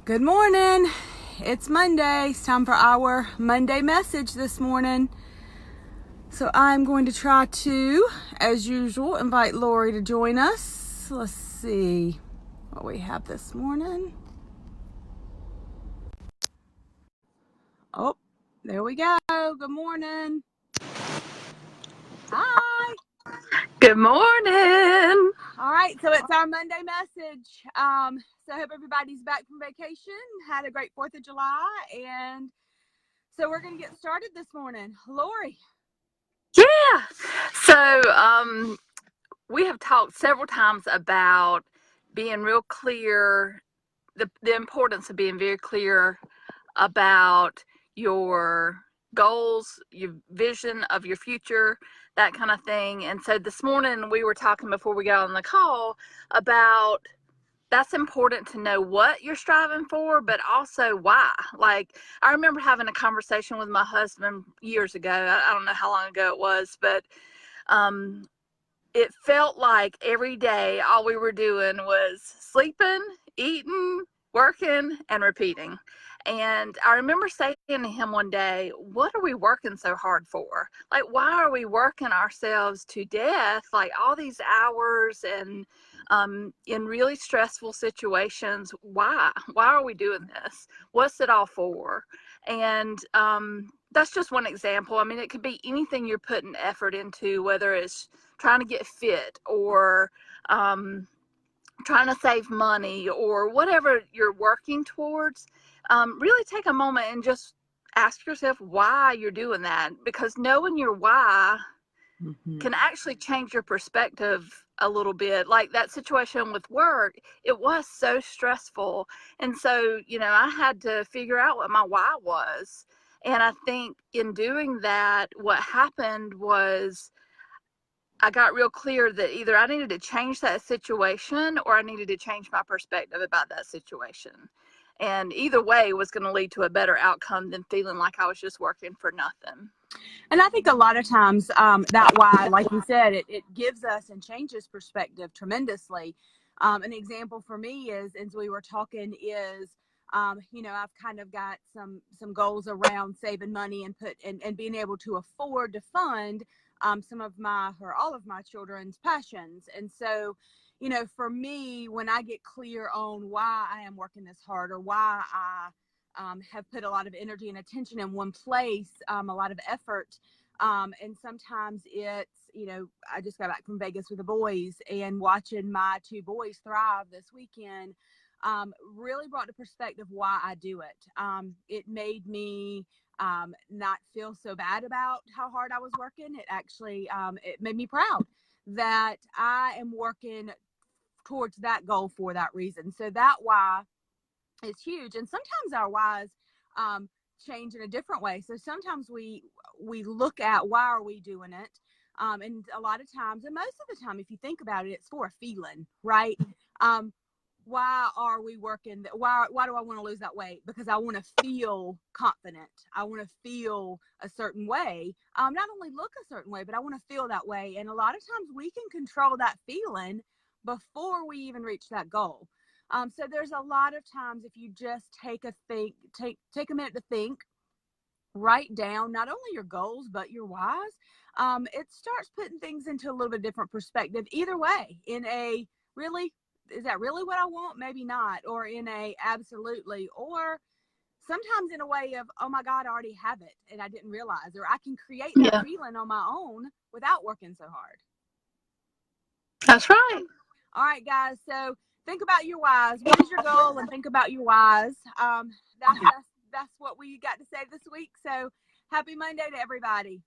Good morning. It's Monday. It's time for our Monday message this morning. So I'm going to try to, as usual, invite Lori to join us. Let's see what we have this morning. Oh, there we go. Good morning. Hi. Good morning. All right, so it's our Monday message. So I hope everybody's back from vacation, had a great 4th of July, and so we're going to get started this morning. Lori. Yeah. So we have talked several times about being real clear, the importance of being very clear about your goals, your vision of your future, that kind of thing. And so this morning we were talking before we got on the call about that's important to know what you're striving for, but also why. Like, I remember having a conversation with my husband years ago. I don't know how long ago it was, but it felt like every day all we were doing was sleeping, eating, working, and repeating. And I remember saying to him one day, what are we working so hard for? Like, why are we working ourselves to death, like all these hours and in really stressful situations? Why? Why are we doing this? What's it all for? And that's just one example. I mean, it could be anything you're putting effort into, whether it's trying to get fit or trying to save money or whatever you're working towards. Really take a moment and just ask yourself why you're doing that, because knowing your why can actually change your perspective a little bit. Like that situation with work, it was so stressful. And so, I had to figure out what my why was. And I think in doing that, what happened was I got real clear that either I needed to change that situation or I needed to change my perspective about that situation. And either way was going to lead to a better outcome than feeling like I was just working for nothing. And I think a lot of times that why, like you said, it gives us and changes perspective tremendously. An example for me is, as we were talking, is I've kind of got some goals around saving money and being able to afford to fund some of my or all of my children's passions. And so, for me, when I get clear on why I am working this hard or why I have put a lot of energy and attention in one place, a lot of effort. And sometimes it's, I just got back from Vegas with the boys, and watching my two boys thrive this weekend really brought to perspective why I do it. It made me not feel so bad about how hard I was working. It actually, it made me proud that I am working towards that goal for that reason. So that why is huge. And sometimes our whys change in a different way. So sometimes we look at why are we doing it, and a lot of times, and most of the time, if you think about it, it's for a feeling, right? Why are we working? Why do I want to lose that weight? Because I want to feel confident. I want to feel a certain way. Not only look a certain way, but I want to feel that way. And a lot of times we can control that feeling before we even reach that goal. So there's a lot of times, if you just take a minute to think, write down not only your goals but your whys, it starts putting things into a little bit different perspective. Either way, in a really, is that really what I want? Maybe not. Or in a absolutely, or sometimes in a way of, oh my God, I already have it and I didn't realize, or I can create that feeling on my own without working so hard. That's right. All right, guys. So think about your whys. What is your goal? And think about your whys. That's what we got to say this week. So happy Monday to everybody.